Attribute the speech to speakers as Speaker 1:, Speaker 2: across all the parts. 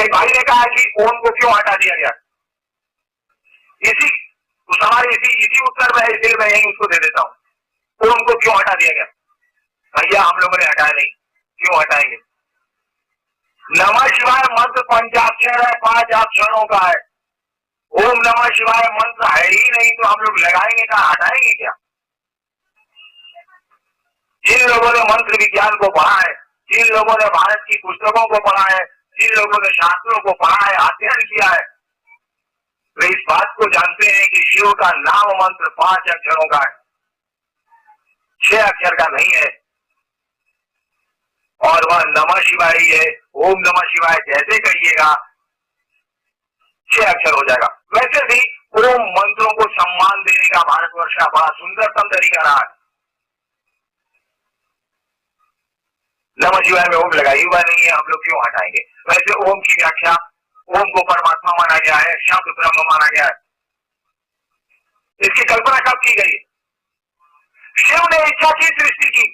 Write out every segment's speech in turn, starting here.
Speaker 1: एक भाई ने कहा कि ओम को क्यों हटा दिया गया, इसी हमारे इसी उत्तर में इसलिए मैं यही उसको दे देता हूं। ओम को क्यों हटा दिया गया? भैया हम लोगों ने हटाया नहीं, क्यों हटाएंगे? नमः शिवाय मंत्र पंचाक्षर है, 5 अक्षरों का है। ओम नमः शिवाय मंत्र है ही नहीं तो हम लोग लगाएंगे क्या, हटाएंगे क्या? जिन लोगों ने मंत्र विज्ञान को पढ़ा है, जिन लोगों ने भारत की पुस्तकों को पढ़ा है, जिन लोगों ने शास्त्रों को पढ़ा है, अध्ययन किया है, वे इस बात को जानते हैं कि शिव का नाम मंत्र 5 अक्षरों का है, 6 अक्षर का नहीं है। और वह नमः शिवाय ही है। ओम नमः शिवाय जैसे कहिएगा 6 अक्षर हो जाएगा। वैसे भी ओम मंत्रों को सम्मान देने का भारतवर्ष का बड़ा सुंदरतम तरीका रहा है। नमः शिवाय में ओम लगाई हुआ नहीं है, हम लोग क्यों हटाएंगे? वैसे ओम की व्याख्या, ओम को परमात्मा माना गया है, शब्द ब्रह्म माना गया है। इसकी कल्पना कब की गई? शिव ने इच्छा की सृष्टि की,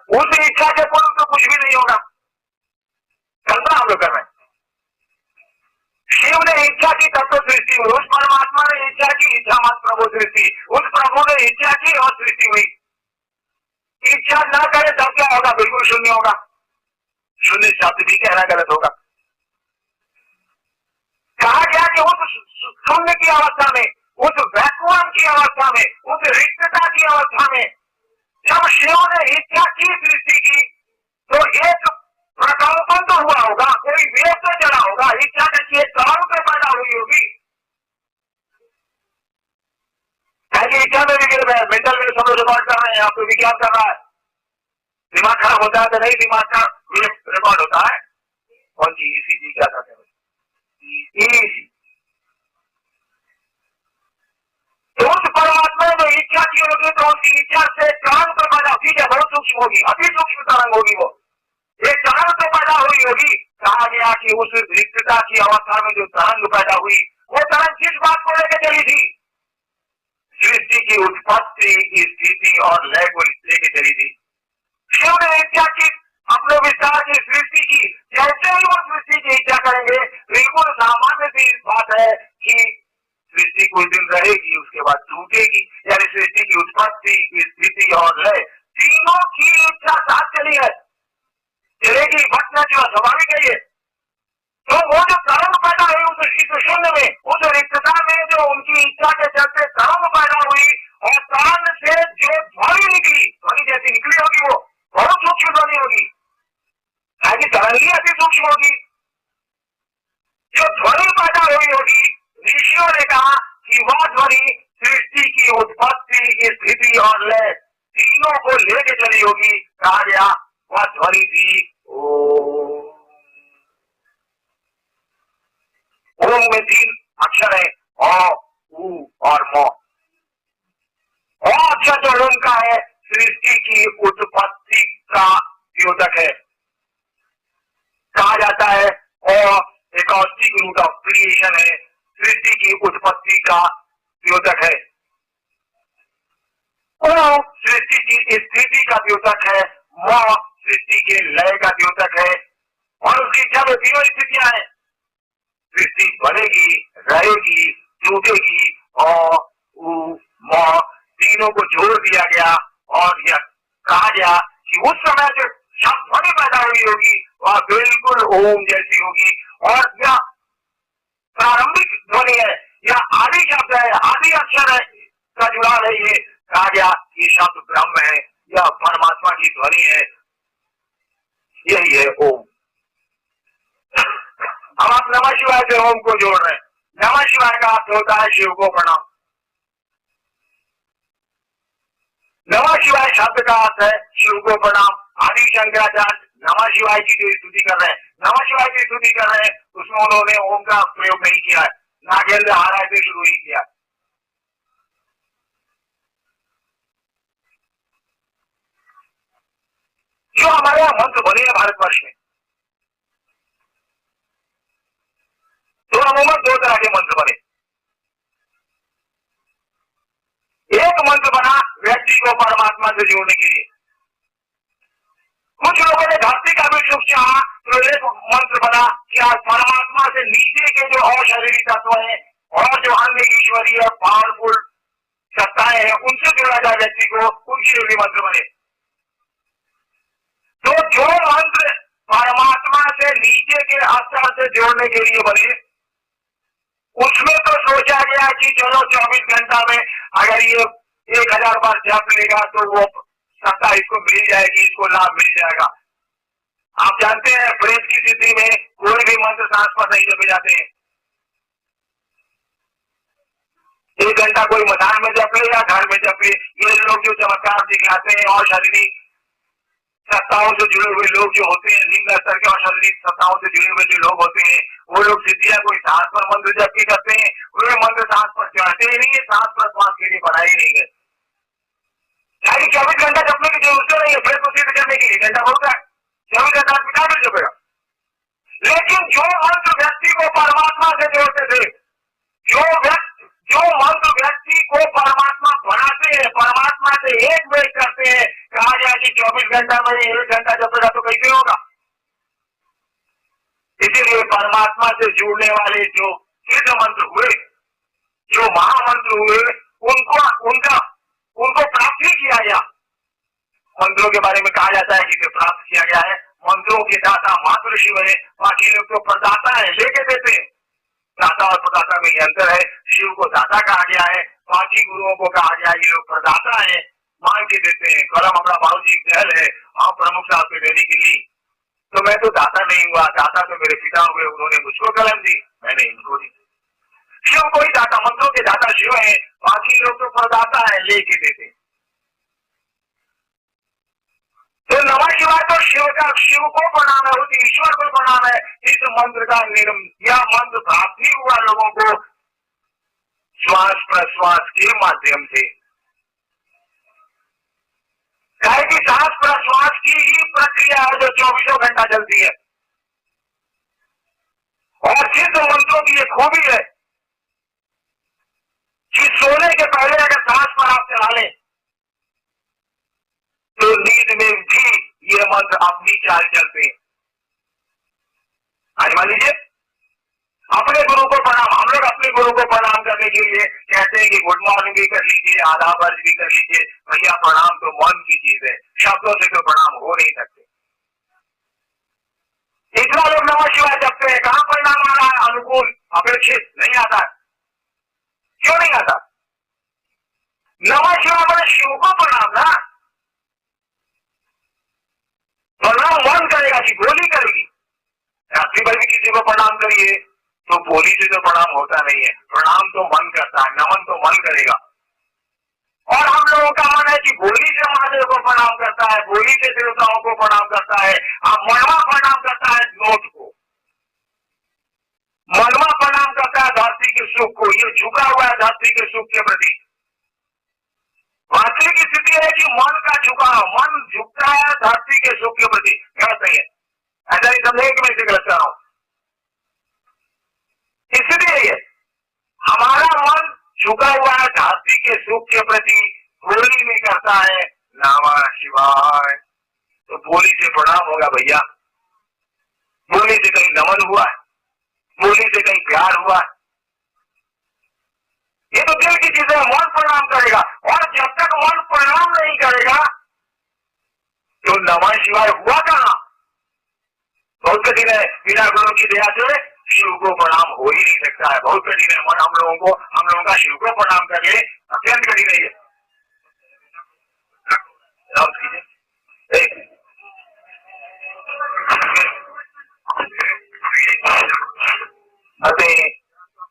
Speaker 1: उस इच्छा के पूर्व तो कुछ भी नहीं होगा। कल्पना हम लोग कर रहे हैं। शिव ने इच्छा की तब तो सृष्टि हुई, उस परमात्मा ने इच्छा की, इच्छा मत प्रभु सृष्टि, उस प्रभु ने इच्छा की और सृष्टि हुई। इच्छा ना करे तब क्या होगा? बिल्कुल शून्य होगा। शून्य शब्द भी कहना गलत होगा। कहा गया कि उस शून्य की अवस्था में, उस वैक्यूम की अवस्था में, उस रिक्तता की अवस्था में जब शिव ने इच्छा की सृष्टि की तो एक प्रकंपन तो हुआ होगा, कोई वेग तो चला होगा, इच्छा की एक तरंग तो पैदा हुई होगी। इच्छा में भी मेंटल में सब रिकॉर्ड कर रहे हैं, आपको विज्ञान कर रहा है। दिमाग खराब होता है तो नहीं, दिमाग का रिकॉर्ड होता है। कौन सी ईसीजी क्या कहते हैं? ईसी। तो उस परमात्मा ने इच्छा की होगी तो उसकी इच्छा से तरंग तो पैदा होगी, बहुत सूक्ष्म होगी, अति सूक्ष्म तरंग होगी। वो एक तरंग तो पैदा हुई होगी। कहा गया कि उस रिक्तता की अवस्था में जो तरंग पैदा हुई, वो तरंग किस बात को लेकर चली थी? सृष्टि की उत्पत्ति की स्थिति और लय को लेकर चली थी। शिव ने इच्छा की अपने विस्तार की सृष्टि की, जैसे ही वो सृष्टि की इच्छा करेंगे, बिल्कुल सामान्य सी बात है कि सृष्टि कुछ दिन रहेगी, उसके बाद टूटेगी। यानी सृष्टि की उत्पत्ति की स्थिति और लय तीनों की इच्छा साथ चली है, चलेगी, घटना जो स्वाभाविक है। ये तो वो जो तरंग पैदा हुई उस शून्य में, उस रिक्तता में जो उनकी इच्छा के चलते तरंग पैदा हुई और तरंग से जो ध्वनि निकली, ध्वनि जैसी निकली होगी वो बहुत सूक्ष्म ध्वनि होगी, तरंग ही अति सूक्ष्म होगी। जो ध्वनि पैदा हुई होगी, ऋषियों ने कहा कि वह ध्वनि सृष्टि की उत्पत्ति की स्थिति और लय तीनों को लेके चली होगी। कहा गया वह ध्वनि थी ओम में 3 अक्षर है, अ, उ और म। अक्षर जो ओम का है सृष्टि की उत्पत्ति का द्योतक है। कहा जाता है एकॉस्टिक रूट ऑफ क्रिएशन है, सृष्टि की उत्पत्ति का द्योतक है। ओ सृष्टि की स्थिति का द्योतक है, म सृष्टि के लय का द्योतक है। और उसकी इच्छा में तीनों स्थितियां हैं, सृष्टि बनेगी, रहेगी, टूटेगी और म तीनों को जोड़ दिया गया। और यह कहा गया कि उस समय जो शब्द ध्वनि पैदा हुई होगी वह बिल्कुल ओम जैसी होगी। और यह प्रारंभिक ध्वनि है, यह आदि शब्द है, आदि अक्षर है का जुड़ाव है। ये कहा गया ये शब्द ब्रह्म है, यह परमात्मा की ध्वनि है, यही है ओम। अब आप नमः शिवाय से ओम को जोड़ रहे हैं। नमः शिवाय का अर्थ होता है शिव को प्रणाम। नमः शिवाय शब्द का अर्थ है शिव को प्रणाम। आदि शंकराचार्य नमः शिवाय की जो स्तुति कर रहे हैं, नमः शिवाय की स्तुति कर रहे हैं, उसमें उन्होंने ओम का प्रयोग नहीं किया है, नागेंद्र हाराय से शुरू ही किया। जो हमारे यहाँ मंत्र बने हैं भारतवर्ष में, तो अमूमन 2 तरह के मंत्र बने। एक मंत्र बना व्यक्ति को परमात्मा से जोड़ने के लिए। कुछ लोगों ने भक्ति का भी सुख चाहा तो एक मंत्र बना क्या परमात्मा से नीचे के जो अशरीरी तत्व हैं और जो अन्य ईश्वरीय पावरफुल सत्ताएं हैं उनसे जोड़ा जाए व्यक्ति को, उनके लिए भी मंत्र बने। तो जो मंत्र परमात्मा से नीचे के स्तर से जोड़ने के लिए बने, उसमें तो सोचा गया कि चलो 24 घंटा में अगर ये 1000 बार जप लेगा तो वो सत्ता इसको मिल जाएगी, इसको लाभ मिल जाएगा। आप जानते हैं प्रेत की स्थिति में कोई भी मंत्र सांस पर नहीं जपे जाते हैं। 1 घंटा कोई मैदान में जप ले या घर में जप ले, ये लोग जो चमत्कार दिखाते हैं और शारीरिक सत्ताओं से जुड़े हुए लोग जो होते हैं, निम्न स्तर के और शारीरिक सत्ताओं से जुड़े हुए जो लोग होते हैं, वो लोग सिद्धियां कोई सांस पर मंत्र जप के करते हैं। वे मंत्र सांस पर चढ़ते ही नहीं है, सांस पर श्वास के लिए बनाए ही नहीं गए। 24 घंटा जपने की जरूरत नहीं है, फिर तो सिद्ध करने के लिए घंटा होता है, 24 घंटा पिता भी जपेगा। लेकिन जो मंत्र व्यक्ति को परमात्मा से जोड़ते थे, जो मंत्र व्यक्ति को परमात्मा बनाते हैं, परमात्मा से एक मेल करते हैं, कहा गया कि 24 घंटा में 1 घंटा जपेगा तो कैसे होगा। इसीलिए परमात्मा से जुड़ने वाले जो सिद्ध मंत्र हुए, जो महामंत्र हुए, उनको प्राप्त ही किया गया। मंत्रों के बारे में कहा जाता है कि प्राप्त किया गया है। मंत्रों के दाता मात्र शिव है, बाकी लोग तो प्रदाता है, लेके देते हैं। दाता और प्रदाता में ये अंतर है। शिव को दाता कहा गया है, बाकी गुरुओं को कहा गया ये लोग प्रदाता है, मांग के देते हैं। कलम हमारा बाबू जी कहल है, आप प्रमुख साहब को देने के लिए, तो मैं तो दाता नहीं हुआ, दाता तो मेरे पिता हुए, उन्होंने मुझको कलम दी, मैंने इनको दी। शिव कोई दाता, मंत्रों के दाता शिव है, बाकी लोग तो प्रदाता है, लेके देते। तो नमः शिवाय तो शिव को प्रणाम है, उस ईश्वर को प्रणाम है। इस मंत्र का यह मंत्र प्राप्ति हुआ लोगों को श्वास प्रश्वास के माध्यम से। कहे कि सांस प्रश्वास की ही प्रक्रिया है जो 24 घंटा चलती है। और सिद्ध मंत्रों की एक खूबी है कि सोने के पहले अगर सांस पर आप चला लें तो नींद में भी ये मंत्र अपनी चाल चलते हैं। आज मान लीजिए अपने गुरु को प्रणाम, हम लोग अपने गुरु को प्रणाम करने के लिए कहते हैं कि गुड मॉर्निंग भी कर लीजिए, आदाब अर्ज भी कर लीजिए। भैया प्रणाम तो मन की चीज है, शब्दों से तो प्रणाम हो नहीं सकते। इतना लोग नमः शिवाय जपते हैं, कहां परिणाम आ रहा है? अनुकूल, अपेक्षित नहीं आता। क्यों नहीं आता? नमः शिवाय मैंने शिव को प्रणाम ना, प्रणाम मन करेगा कि बोली करेगी। रात्रि भर भी किसी को प्रणाम करिए तो बोली से तो प्रणाम होता नहीं है, प्रणाम तो मन करता है, नमन तो मन करेगा। और हम लोगों का मन है कि बोली से महादेव को प्रणाम करता है, बोली से देवताओं को प्रणाम करता है, अब मनवा प्रणाम करता है नोट को, मनवा प्रणाम करता है धरती के सुख को। ये झुका हुआ है धरती के सुख के प्रति। वास्तविक स्थिति है कि मन का झुकाव, मन झुकता है धरती के सुख के प्रति। गलत नहीं है, ऐसा नहीं समझेंगे कि मैं इसे गलत कर रहा हूं। इसलिए हमारा मन झुका हुआ है धरती के सुख के प्रति, बोली में करता है नमः शिवाय, तो बोली से प्रणाम होगा भैया। बोली से कहीं नमन हुआ है, बोली से कहीं प्यार हुआ है, ये तो दिल की चीज है। मन प्रणाम करेगा, और जब तक मन प्रणाम नहीं करेगा तो नमः शिवाय हुआ कहां? बहुत कठिन है, बिना गुरु की दया से शिव को प्रणाम हो ही नहीं सकता है। बहुत कठिन है, मन हम लोगों का शिव को प्रणाम करके अत्यंत कठिन है।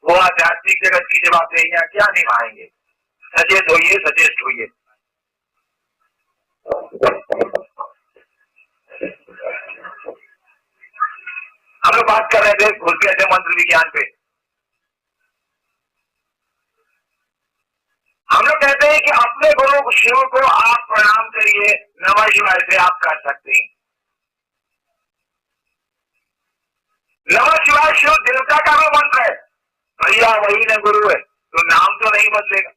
Speaker 1: वो आध्यात्मिक जगत की जवाबदेहियां क्या निभाएंगे? सचेत होइए, सचेत होइए। हम लोग बात कर रहे थे, घुस गए थे मंत्र विज्ञान पे। हम लोग कहते हैं कि अपने गुरु शिव को आप प्रणाम करिए, नमः शिवाय से आप कर सकते हैं। नमः शिवाय शिव देवता का भी मंत्र है, भैया वही न गुरु है, तो नाम तो नहीं बदलेगा।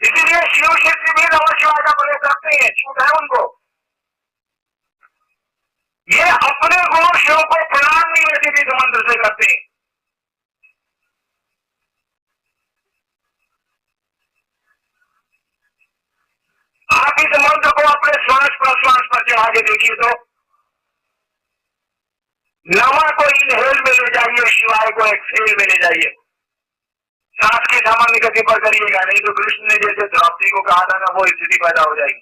Speaker 1: इसीलिए शिव शक्ति भी नमः शिवाय का प्रयोग करते हैं, छूट है उनको। ये अपने गुरु शिव को प्रणाम नहीं वैसे भी इस मंत्र से करते हैं। आप इस मंत्र को अपने श्वास प्रश्वास पर चढ़ा के देखिए तो नमा को इनहेल में ले जाइए, शिवाय को एक्सहेल में ले जाइए। सांस की सामान्य गति पर करिएगा, नहीं तो कृष्ण ने जैसे द्रौपदी को कहा था ना, वो स्थिति पैदा हो जाएगी।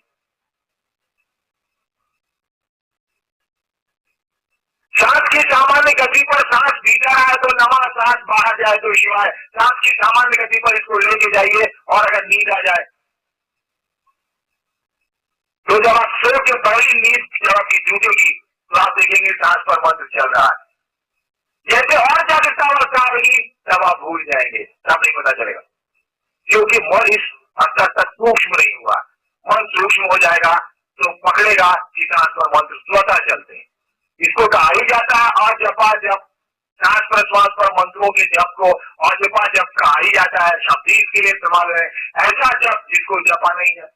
Speaker 1: सांस की सामान्य गति पर सांस भीतर आए तो नमा, सांस बाहर जाए तो शिवाय। सांस की सामान्य गति पर इसको लेके जाइए, और अगर नींद आ जाए तो जब आप सो के पहली नींद जब आपकी टूटेगी तो आप देखेंगे सांस पर मंत्र चल रहा है। जैसे और जागृता अवस्था आएगी तब आप भूल जाएंगे, तब नहीं पता चलेगा, क्योंकि मन इस स्तर तक सूक्ष्म नहीं हुआ। मन सूक्ष्म हो जाएगा तो पकड़ेगा कि सांस पर मंत्र स्वतः चलते हैं। इसको कहा ही जाता है और जपा जप, सांस प्रश्वास पर मंत्रों के जप को और जपा जप कहा ही जाता है। शब्द इसके लिए इस्तेमाल है, ऐसा जप जिसको जपा नहीं है,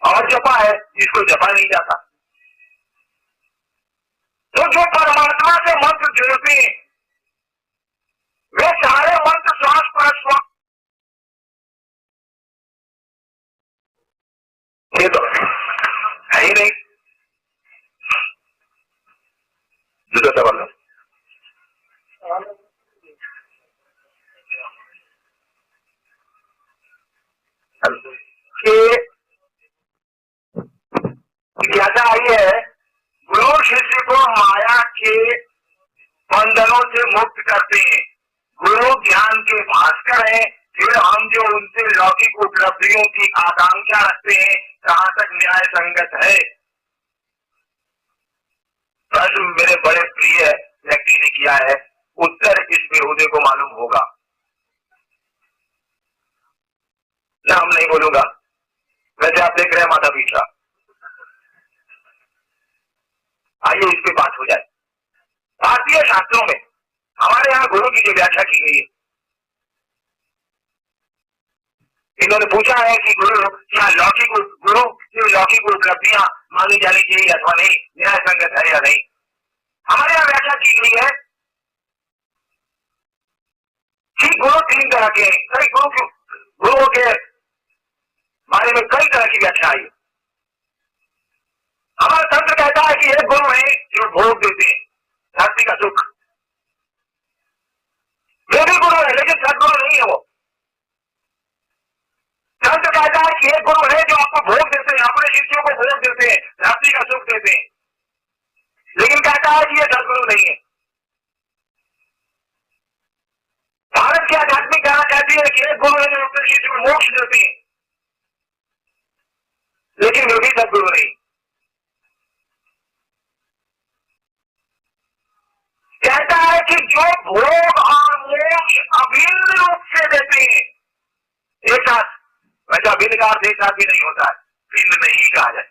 Speaker 1: और जपा है जिसको जपा नहीं जाता। तो जो परमात्मा से मंत्र जोड़ते हैं वे सारे मंत्र श्वास प्रश्वास, ये तो है ही नहीं। जुदा सवाल जिज्ञासा आई है, गुरु शिष्य को माया के बंधनों से मुक्त करते हैं। गुरु ज्ञान के भास्कर हैं, फिर हम जो उनसे लौकिक उपलब्धियों की आकांक्षा रखते हैं, कहां तक न्याय संगत है? प्रश्न मेरे बड़े प्रिय व्यक्ति ने किया है, उत्तर इस बेहुदे को मालूम होगा। नाम नहीं बोलूंगा, वैसे आप देख रहे हैं माता पीछा। आइए इस पे बात हो जाए। भारतीय शास्त्रों में हमारे यहाँ गुरु की जो व्याख्या की गई है, इन्होंने पूछा है कि गुरु क्या लौकिक गुरु की लौकिक उपलब्धियां मानी जानी चाहिए अथवा नहीं, न्याय संगत है या नहीं। हमारे यहाँ व्याख्या की गई है कि गुरु तीन तरह के, कई गुरुओं के बारे में कई तरह की व्याख्या आई। हमारा तंत्र कहता है कि एक गुरु है जो भोग देते हैं, धरती का सुख, वे भी गुरु है लेकिन सदगुरु नहीं है वो। तंत्र कहता है कि एक गुरु है जो आपको भोग देते हैं, अपने शिष्यों को भोग देते हैं, धरती का सुख देते हैं, लेकिन कहता है कि ये सदगुरु नहीं है। भारत की आध्यात्मिक धारा कहती है कि एक गुरु है जो अपने शिष्य को मोक्ष देते हैं, लेकिन वे भी सदगुरु नहीं। कहता है कि जो भोग और मोक्ष अभिन्न रूप से देते हैं, एक साथ, वैसे अभिन्न का अर्थ एक साथ भी नहीं होता है, भिन्न नहीं कहा जाए।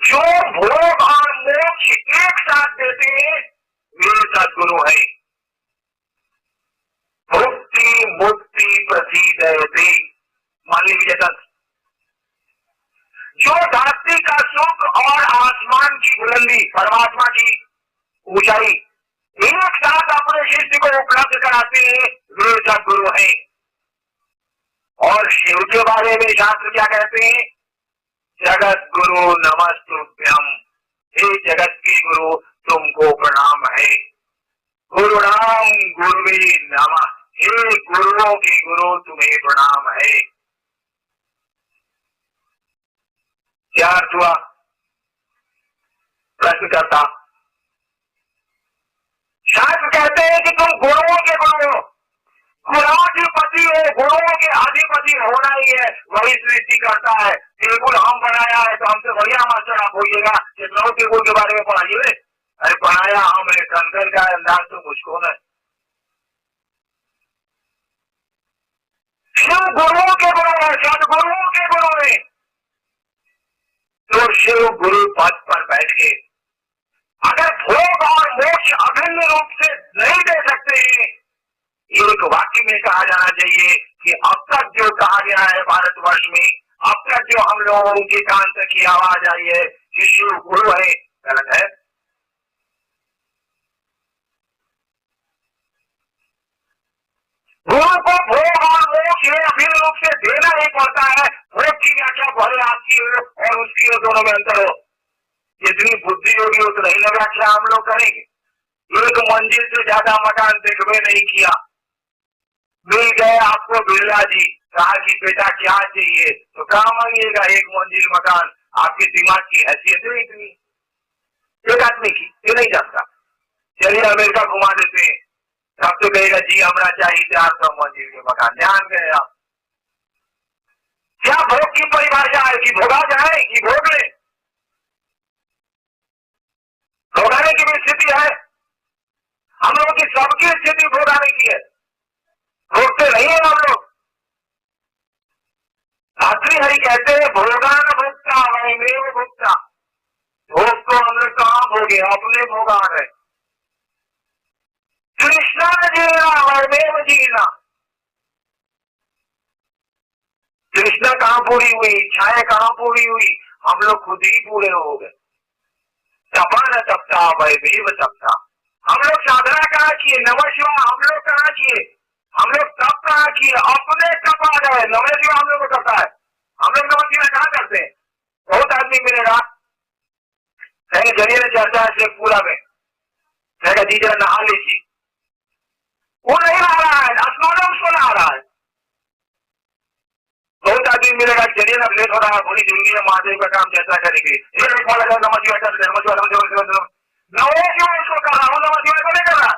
Speaker 1: जो भोग और मोक्ष एक साथ देते हैं वे सदगुरु है। मुक्ति मुक्ति प्रसीदयते, मान लीजिए तत्व, जो धरती का सुख और आसमान की बुलंदी, परमात्मा की ऊंचाई एक साथ अपने शिष्य को उपलब्ध कराते हैं वे सदगुरु हैं। और शिव के बारे में शास्त्र क्या कहते हैं? जगत गुरु नमस्तुभ्यम, हे जगत के गुरु तुमको प्रणाम है। गुरु राम गुरुवे नमः, हे गुरुओं के गुरु तुम्हें प्रणाम है। क्या अर्थ हुआ? प्रश्न करता, शास्त्र कहते हैं कि तुम गुरुओं के गुरु हो, गुणाधिपति हो, गुरुओं के अधिपति होना ही है, वही सृष्टि करता है। टेबुल हम बनाया है तो हमसे बढ़िया मास्टर आप होइएगा कि नौ टेबुल के बारे में पढ़ाइए। अरे बनाया हमने, कंकड़ का अंदाज तो मुझको न। शिव गुरुओं के गुरु है, सदगुरुओं के गुरु है। तो शिव गुरु पद पर बैठ के अगर भोग और मोक्ष अभिन्न रूप से नहीं दे सकते हैं, एक वाक्य में कहा जाना चाहिए कि अब तक जो कहा गया है भारतवर्ष में, अब तक जो हम लोगों के कान तक की आवाज आई है कि शिव गुरु है, गलत है। गुरु को भोग और मोक्ष अभिन्न रूप से देना ही पड़ता है। भोग की व्याख्या भले आपकी हो और उसकी हो, दोनों में अंतर हो। जितनी बुद्धि होगी उतना ही व्याख्या हम लोग करेंगे। एक मंजिल से ज्यादा मकान देखबे नहीं किया, मिल गए आपको बिरला जी, कहा कि बेटा क्या चाहिए, तो कहा मांगिएगा, एक मंजिल मकान। आपके दिमाग की हैसियत है इतनी, एक आदमी की, ये नहीं जानता। चलिए अमेरिका घुमा देते हैं, तब तो कहेगा जी हमारा चाहिए 400 मंजिल के मकान। ध्यान गए आप, क्या भोग की परिभाषा है कि भोगा जाए कि भोग ले? भोगाने की भी स्थिति है, हम लोगों की सबकी स्थिति भोगाने की है, भोगते नहीं है हम लोग। हरि कहते हैं भोगान भोगता वैमेव भोगता। भोग तो हम लोग कहां भोगे, अपने भोगा रहे। कृष्णा जीना वैमेव जीना, कृष्णा कहां पूरी हुई, इच्छाएं कहां पूरी हुई, हम लोग खुद ही पूरे हो गए। तपा न तपता वैमेव तपता। हम लोग साधना कहां किए, नमः शिवाय हम लोग कहां किए, हम लोग तप कहां किए, अपने तप आ गए। नमः शिवाय हम लोग को करता है, हम लोग नमः शिवाय कहां करते हैं? बहुत आदमी मिलेगा जरिए चर्चा से पूरा में जी जरा नहा लीजिए, वो नहीं आ रहा है, आसमानों उसको नहा रहा है। बहुत आदमी मिलेगा चलिए ना लेट हो रहा है, पूरी जिंदगी में महादेव का काम चर्चा करेंगे, नमः उसको कर रहा हूँ, नमः शिवाय को नहीं कर रहा।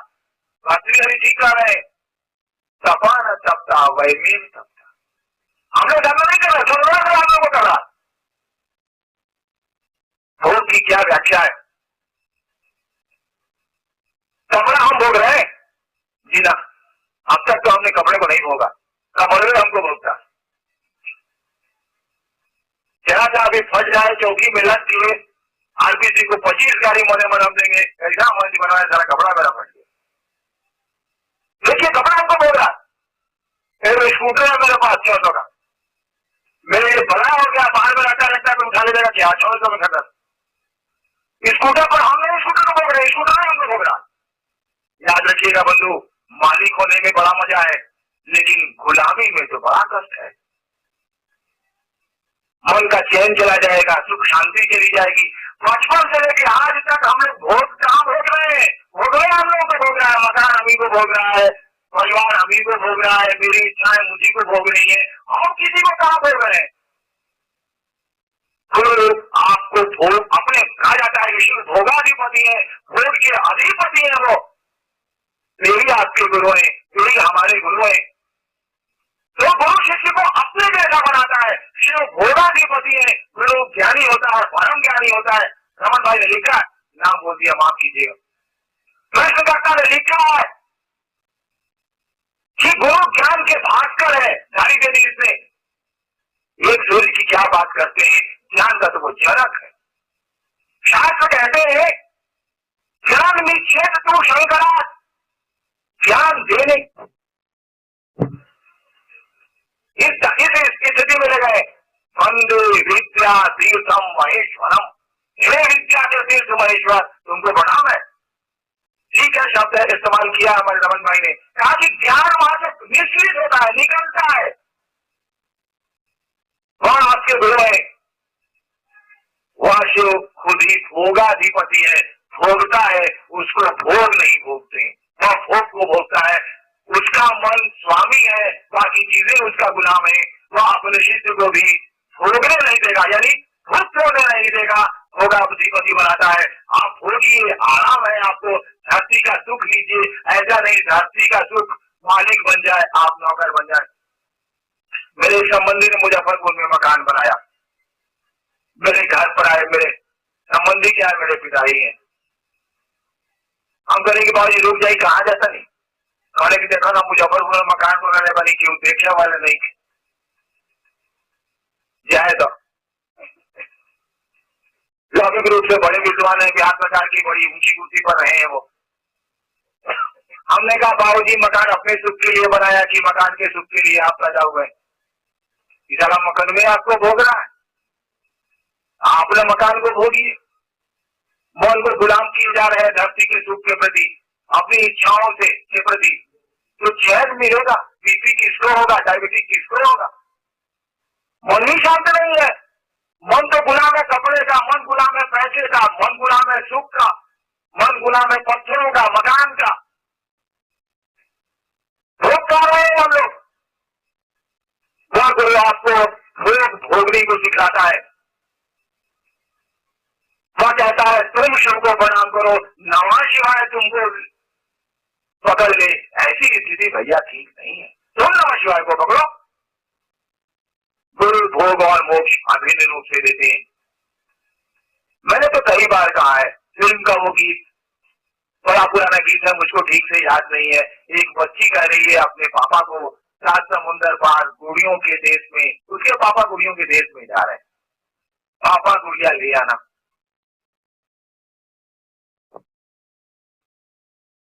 Speaker 1: रात्रि हरि ठीक कर रहे हैं, तपा न तपता वैमेव तपता। हम लोग धर्म नहीं कर रहे, सुन हम लोग को कर रहा। भोग की क्या व्याख्या है? कपड़ा हम भोग रहे हैं जी ना, अब तक तो हमने कपड़े को नहीं भोगा, कपड़े हमको भोगता। जरा सा अभी फंस जाए चौकी में लग दिए, आरपीसी को 25 गाड़ी मोने मन हम देंगे, ऐसा मंच बनाया सारा कपड़ा मेरा फट गया। देखिए कपड़ा हमको भोग रहा। स्कूटर है मेरे पास 600 का, मेरे बड़ा हो गया, बाहर में रहता रहता है, उठा लेगा क्या 600 में खतर। स्कूटर पर हम नहीं स्कूटर को भोग रहे, स्कूटर नहीं हमको भोग रहा। याद रखिएगा बंधु, मालिक होने में बड़ा मजा है, लेकिन गुलामी में तो बड़ा कष्ट है। मन का चैन चला जाएगा, सुख शांति चली जाएगी। बचपन से लेकर आज तक हम लोग भोग कहां भोग रहे हैं? भोग रहे हम लोगों को भोग रहा है, मकान अभी को भोग रहा है, परिवार अभी को भोग रहा है, मेरी इच्छाएं मुझी को भोग रही है, हम किसी को कहां भोग रहे हैं? आपको भोग अपने कहा जाता है विष्णु भोगाधिपति है, भोग के अधिपति है वो। यही आपके गुरु है, यही हमारे गुरु है। तो गुरु शिष्य को अपने जैसा बनाता है। शिव भोगाधिपति है, गुरु ज्ञानी होता है, परम ज्ञानी होता है। रमन भाई ने लिखा, नाम बोल दिया माफ कीजिएगा, प्रश्नकर्ता ने लिखा है कि गुरु ज्ञान के भास्कर है। धारी के देश में एक सूर्य की क्या बात करते हैं, ज्ञान का तो वो जनक है। शास्त्र कहते हैं ज्ञान निक्षेप तू शंकरा, ज्ञान देने इस स्थिति में लगे वंदे विद्या तीर्थम महेश्वरम। हे विद्या के तीर्थ महेश्वर, तुमको प्रणाम है। ठीक है, शब्द है इस्तेमाल किया हमारे रमन भाई ने, कहा कि ज्ञान वहां से निश्चित होता है, निकलता है। वहां आपके गुरु है, वह शिव खुद ही भोगाधिपति है, भोगता है, उसको भोग नहीं भोगते, वह भोग को भोगता है। उसका मन स्वामी है, बाकी चीजें उसका गुलाम है। वह अपने शिष्य को भी भोगने नहीं देगा, यानी भोग होने नहीं देगा, भोगाधिपति बनाता है। आप भोगिए, आराम है आपको, धरती का सुख लीजिए। ऐसा नहीं धरती का सुख मालिक बन जाए, आप नौकर बन जाए। मेरे संबंधी ने मुजफ्फरपुर में मकान बनाया, मेरे घर पर आए, मेरे संबंधी क्या है, मेरे पिता ही है। हम करेंगे बाबू रुक जाए, कहा जाता नहीं, कहने की देखा ना मुजफ्फरपुर में मकान बनाने वाली क्यों, देखने वाले नहीं जाए तो लौकिक रूप से बड़े विद्वान है, बिहार सरकार की बड़ी ऊंची कुर्सी पर रहे हैं वो। हमने कहा बाबूजी मकान अपने सुख के लिए बनाया कि मकान के सुख के लिए आप पैदा हुए? ये सारा मुकदमे आपको भोगना है, आपने मकान को भोगिए। मन को गुलाम किए जा रहे हैं धरती के सुख के प्रति, अपनी इच्छाओं से के प्रति, तो चैन मिलेगा? बीपी किसको होगा, डायबिटीज किसको होगा? मन ही शांत नहीं है। मन तो गुलाम है कपड़े का, मन गुलाम है पैसे का, मन गुलाम है सुख का, मन गुलाम है पत्थरों का, मकान का। भोग कर रहे हैं हम लोग। गुरु आपको भोग भोगने को सिखाता है। वह कहता है तुम शिव को प्रणाम करो, नमः शिवाय तुमको पकड़ ले। ऐसी स्थिति भैया ठीक नहीं है, तुम नमः शिवाय को पकड़ो। गुरु भोग और मोक्ष अभिन्न रूप से देते हैं। मैंने तो कई बार कहा है, फिल्म का वो गीत बड़ा पुराना गीत है, मुझको ठीक से याद नहीं है। एक बच्ची कह रही है अपने पापा को, 7 समुंदर पार गुड़ियों के देश में, उसके पापा गुड़ियों के देश में जा रहे हैं, पापा गुड़िया ले आना।